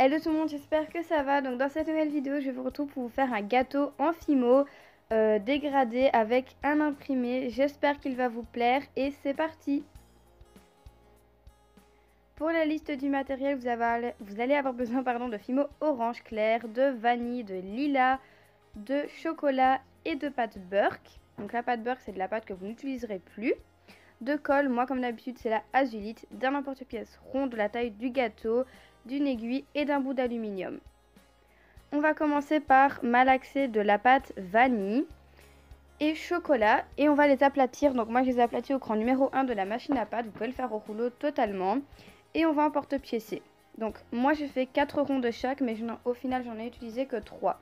Hello tout le monde, j'espère que ça va. Donc dans cette nouvelle vidéo, je vous retrouve pour vous faire un gâteau en fimo dégradé avec un imprimé. J'espère qu'il va vous plaire et c'est parti. Pour la liste du matériel, vous allez avoir besoin de fimo orange clair, de vanille, de lilas, de chocolat et de pâte Burke. Donc la pâte Burke, c'est de la pâte que vous n'utiliserez plus. De colle, moi comme d'habitude c'est la azulite, d'un emporte-pièce rond de la taille du gâteau, d'une aiguille et d'un bout d'aluminium. On va commencer par malaxer de la pâte vanille et chocolat et on va les aplatir. Donc moi je les ai aplatis au cran numéro 1 de la machine à pâte, vous pouvez le faire au rouleau totalement. Et on va en porte-piécer. Donc moi j'ai fait 4 ronds de chaque mais au final j'en ai utilisé que 3.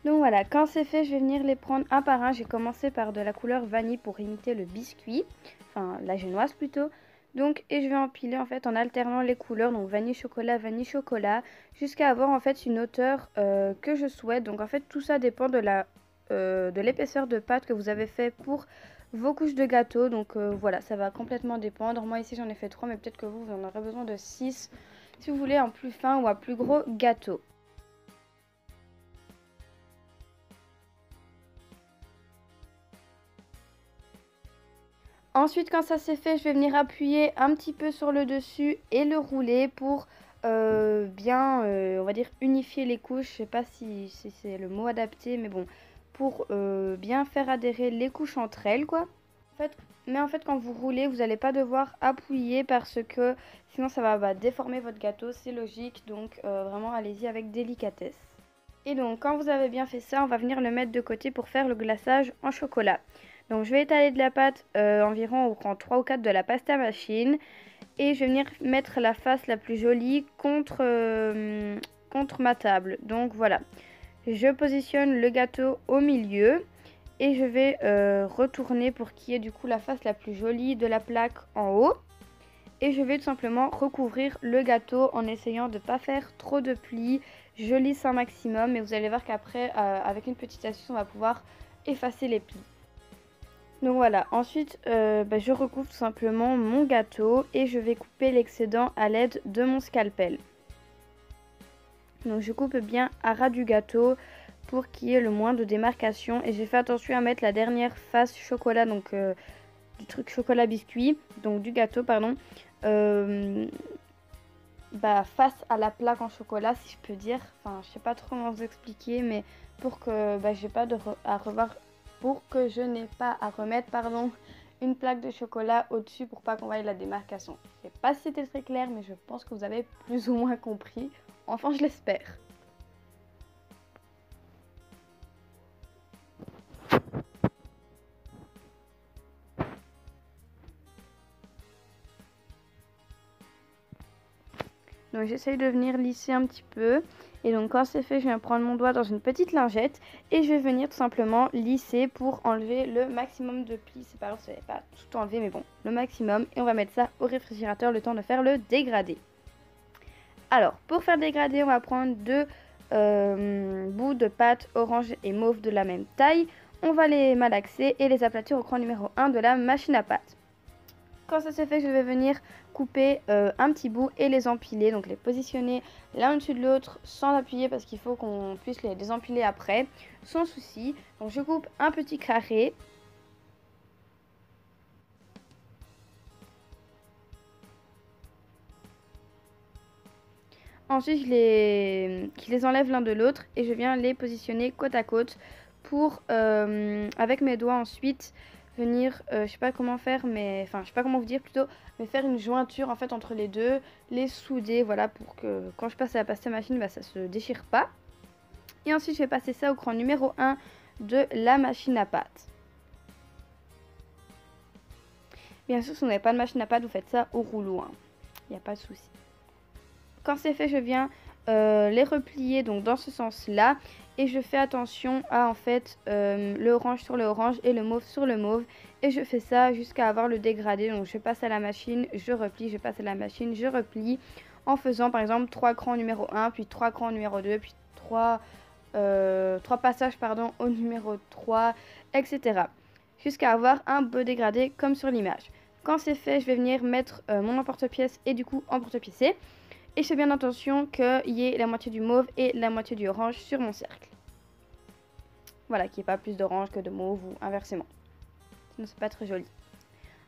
Donc voilà, quand c'est fait, je vais venir les prendre un par un. J'ai commencé par de la couleur vanille pour imiter le biscuit, enfin la génoise plutôt. Donc, et je vais empiler en fait en alternant les couleurs, donc vanille chocolat, jusqu'à avoir en fait une hauteur que je souhaite. Donc en fait tout ça dépend de l'épaisseur de pâte que vous avez fait pour vos couches de gâteau. Donc voilà, ça va complètement dépendre. Moi ici j'en ai fait 3, mais peut-être que vous en aurez besoin de 6 si vous voulez un plus fin ou un plus gros gâteau. Ensuite, quand ça c'est fait, je vais venir appuyer un petit peu sur le dessus et le rouler pour bien, on va dire, unifier les couches. Je sais pas si c'est le mot adapté, mais bon, pour bien faire adhérer les couches entre elles, quoi. En fait, quand vous roulez, vous n'allez pas devoir appuyer parce que sinon ça va déformer votre gâteau, c'est logique. Donc vraiment, allez-y avec délicatesse. Et donc, quand vous avez bien fait ça, on va venir le mettre de côté pour faire le glaçage en chocolat. Donc je vais étaler de la pâte environ au rang 3 ou 4 de la pasta machine. Et je vais venir mettre la face la plus jolie contre ma table. Donc voilà. Je positionne le gâteau au milieu. Et je vais retourner pour qu'il y ait du coup la face la plus jolie de la plaque en haut. Et je vais tout simplement recouvrir le gâteau en essayant de ne pas faire trop de plis. Je lisse un maximum. Et vous allez voir qu'après, avec une petite astuce, on va pouvoir effacer les plis. Donc voilà, ensuite je recouvre tout simplement mon gâteau et je vais couper l'excédent à l'aide de mon scalpel. Donc je coupe bien à ras du gâteau pour qu'il y ait le moins de démarcation et j'ai fait attention à mettre la dernière face chocolat, donc du truc chocolat biscuit, donc du gâteau pardon, face à la plaque en chocolat si je peux dire. Enfin je sais pas trop comment vous expliquer, mais pour que j'ai pas à revoir. Pour que je n'ai pas à remettre une plaque de chocolat au-dessus pour pas qu'on voie la démarcation. Je ne sais pas si c'était très clair, mais je pense que vous avez plus ou moins compris. Enfin, je l'espère. Donc j'essaye de venir lisser un petit peu. Et donc quand c'est fait, je viens prendre mon doigt dans une petite lingette et je vais venir tout simplement lisser pour enlever le maximum de plis. C'est pas grave, ça n'allait pas tout enlever, mais bon, le maximum. Et on va mettre ça au réfrigérateur le temps de faire le dégradé. Alors, pour faire dégrader, on va prendre 2 bouts de pâte orange et mauve de la même taille. On va les malaxer et les aplatir au cran numéro 1 de la machine à pâte. Quand ça c'est fait, je vais venir couper un petit bout et les empiler. Donc les positionner l'un au-dessus de l'autre sans appuyer parce qu'il faut qu'on puisse les empiler après, sans souci. Donc je coupe un petit carré. Ensuite, je les enlève l'un de l'autre et je viens les positionner côte à côte pour, avec mes doigts ensuite, venir, je sais pas comment faire, mais enfin, je sais pas comment vous dire plutôt, mais faire une jointure en fait entre les deux, les souder, voilà, pour que quand je passe à la pasta machine, ça se déchire pas. Et ensuite, je vais passer ça au cran numéro 1 de la machine à pâte. Bien sûr, si vous n'avez pas de machine à pâte, vous faites ça au rouleau, hein. Il n'y a pas de souci. Quand c'est fait, je viens les replier donc dans ce sens-là et je fais attention à en fait le orange sur le orange et le mauve sur le mauve et je fais ça jusqu'à avoir le dégradé. Donc je passe à la machine, je replie, je passe à la machine, je replie en faisant par exemple 3 crans numéro 1, puis 3 crans numéro 2, puis 3 passages au numéro 3, etc. Jusqu'à avoir un beau dégradé comme sur l'image. Quand c'est fait, je vais venir mettre mon emporte-pièce et du coup emporte-piécer. Et je fais bien attention qu'il y ait la moitié du mauve et la moitié du orange sur mon cercle. Voilà, qu'il n'y ait pas plus d'orange que de mauve ou inversement. Sinon c'est pas très joli.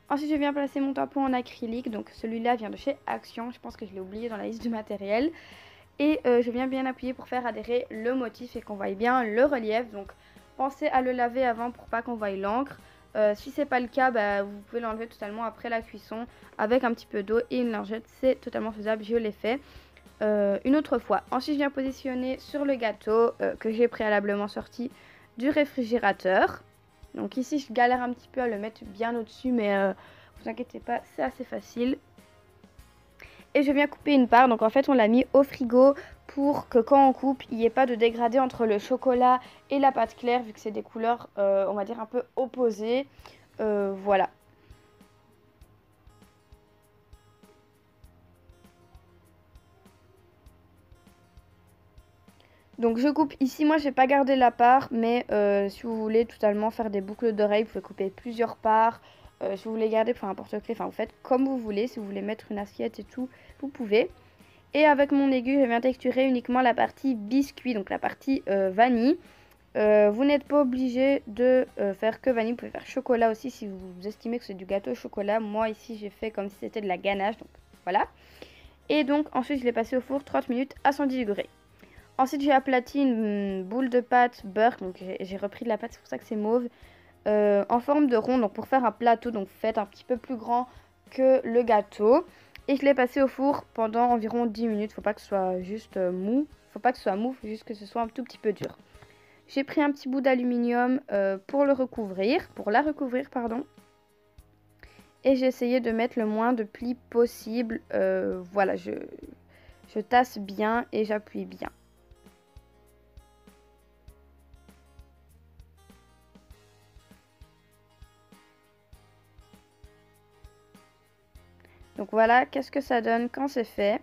Ensuite je viens placer mon tampon en acrylique. Donc celui-là vient de chez Action. Je pense que je l'ai oublié dans la liste du matériel. Et je viens bien appuyer pour faire adhérer le motif et qu'on voie bien le relief. Donc pensez à le laver avant pour pas qu'on voie l'encre. Si c'est pas le cas, bah, vous pouvez l'enlever totalement après la cuisson avec un petit peu d'eau et une lingette. C'est totalement faisable, je l'ai fait une autre fois. Ensuite je viens positionner sur le gâteau que j'ai préalablement sorti du réfrigérateur. Donc ici je galère un petit peu à le mettre bien au-dessus, mais vous inquiétez pas, c'est assez facile. Et je viens couper une part, donc en fait on l'a mis au frigo pour que quand on coupe, il n'y ait pas de dégradé entre le chocolat et la pâte claire, vu que c'est des couleurs, on va dire, un peu opposées. Voilà. Donc je coupe ici, moi j'ai pas gardé la part, mais si vous voulez totalement faire des boucles d'oreilles, vous pouvez couper plusieurs parts. Si vous voulez garder pour un porte-clés, enfin vous faites comme vous voulez. Si vous voulez mettre une assiette et tout, vous pouvez. Et avec mon aiguille, je viens texturer uniquement la partie biscuit, donc la partie vanille. Vous n'êtes pas obligé de faire que vanille, vous pouvez faire chocolat aussi si vous estimez que c'est du gâteau au chocolat. Moi ici j'ai fait comme si c'était de la ganache, donc voilà. Et donc ensuite je l'ai passé au four 30 minutes à 110 degrés. Ensuite j'ai aplati une boule de pâte beurre, donc j'ai repris de la pâte, c'est pour ça que c'est mauve, en forme de rond, donc pour faire un plateau, donc faites un petit peu plus grand que le gâteau. Et je l'ai passé au four pendant environ 10 minutes, faut pas que ce soit juste mou, faut pas que ce soit mou, faut juste que ce soit un tout petit peu dur. J'ai pris un petit bout d'aluminium pour la recouvrir, pardon. Et j'ai essayé de mettre le moins de plis possible. Voilà, je tasse bien et j'appuie bien. Donc voilà, qu'est-ce que ça donne quand c'est fait.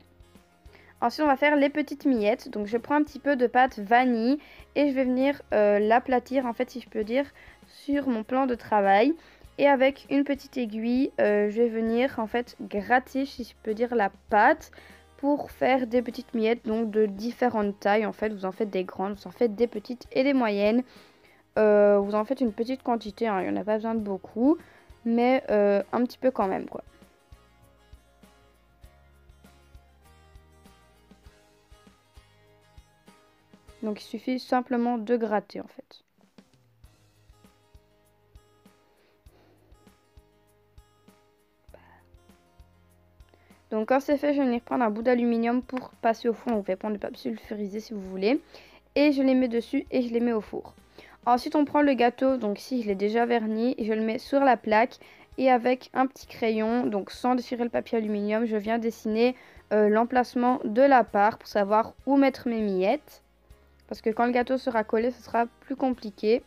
Ensuite, on va faire les petites miettes. Donc je prends un petit peu de pâte vanille et je vais venir l'aplatir, en fait, si je peux dire, sur mon plan de travail. Et avec une petite aiguille, je vais venir, en fait, gratter, si je peux dire, la pâte pour faire des petites miettes, donc de différentes tailles. En fait, vous en faites des grandes, vous en faites des petites et des moyennes. Vous en faites une petite quantité, hein, il n'y en a pas besoin de beaucoup, mais un petit peu quand même, quoi. Donc il suffit simplement de gratter en fait. Donc quand c'est fait, je vais venir prendre un bout d'aluminium pour passer au four. Vous pouvez prendre du papier sulfurisé si vous voulez. Et je les mets dessus et je les mets au four. Ensuite on prend le gâteau, donc ici je l'ai déjà verni. Et je le mets sur la plaque. Et avec un petit crayon, donc sans déchirer le papier aluminium, je viens dessiner l'emplacement de la part pour savoir où mettre mes miettes. Parce que quand le gâteau sera collé, ce sera plus compliqué.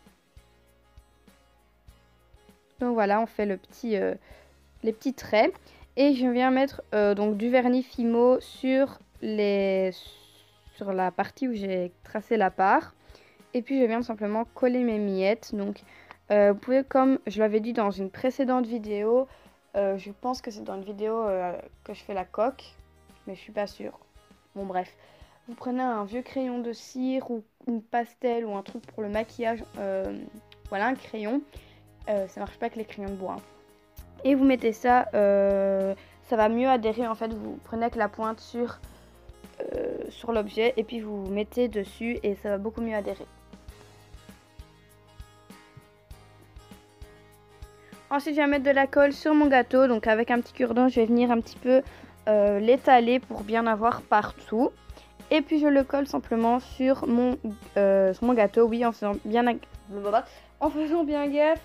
Donc voilà, on fait les petits traits. Et je viens mettre donc du vernis Fimo sur la partie où j'ai tracé la part. Et puis je viens simplement coller mes miettes. Donc vous pouvez, comme je l'avais dit dans une précédente vidéo, je pense que c'est dans une vidéo que je fais la coque, mais je suis pas sûre. Bon bref. Vous prenez un vieux crayon de cire ou une pastel ou un truc pour le maquillage. Voilà, un crayon. Ça marche pas avec les crayons de bois. Hein. Et vous mettez ça, ça va mieux adhérer. En fait, vous prenez avec la pointe sur l'objet et puis vous mettez dessus et ça va beaucoup mieux adhérer. Ensuite, je vais mettre de la colle sur mon gâteau. Donc avec un petit cure-dent, je vais venir un petit peu l'étaler pour bien avoir partout. Et puis je le colle simplement sur mon gâteau, oui, en faisant bien gaffe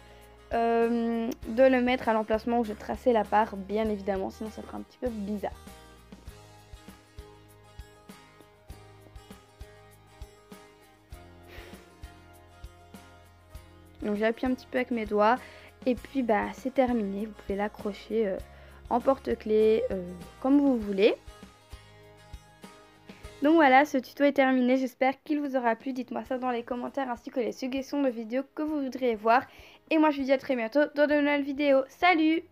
de le mettre à l'emplacement où j'ai tracé la part, bien évidemment, sinon ça fera un petit peu bizarre. Donc j'appuie un petit peu avec mes doigts et puis bah c'est terminé, vous pouvez l'accrocher en porte-clés comme vous voulez. Donc voilà, ce tuto est terminé, j'espère qu'il vous aura plu, dites-moi ça dans les commentaires ainsi que les suggestions de vidéos que vous voudriez voir. Et moi je vous dis à très bientôt dans de nouvelles vidéos, salut!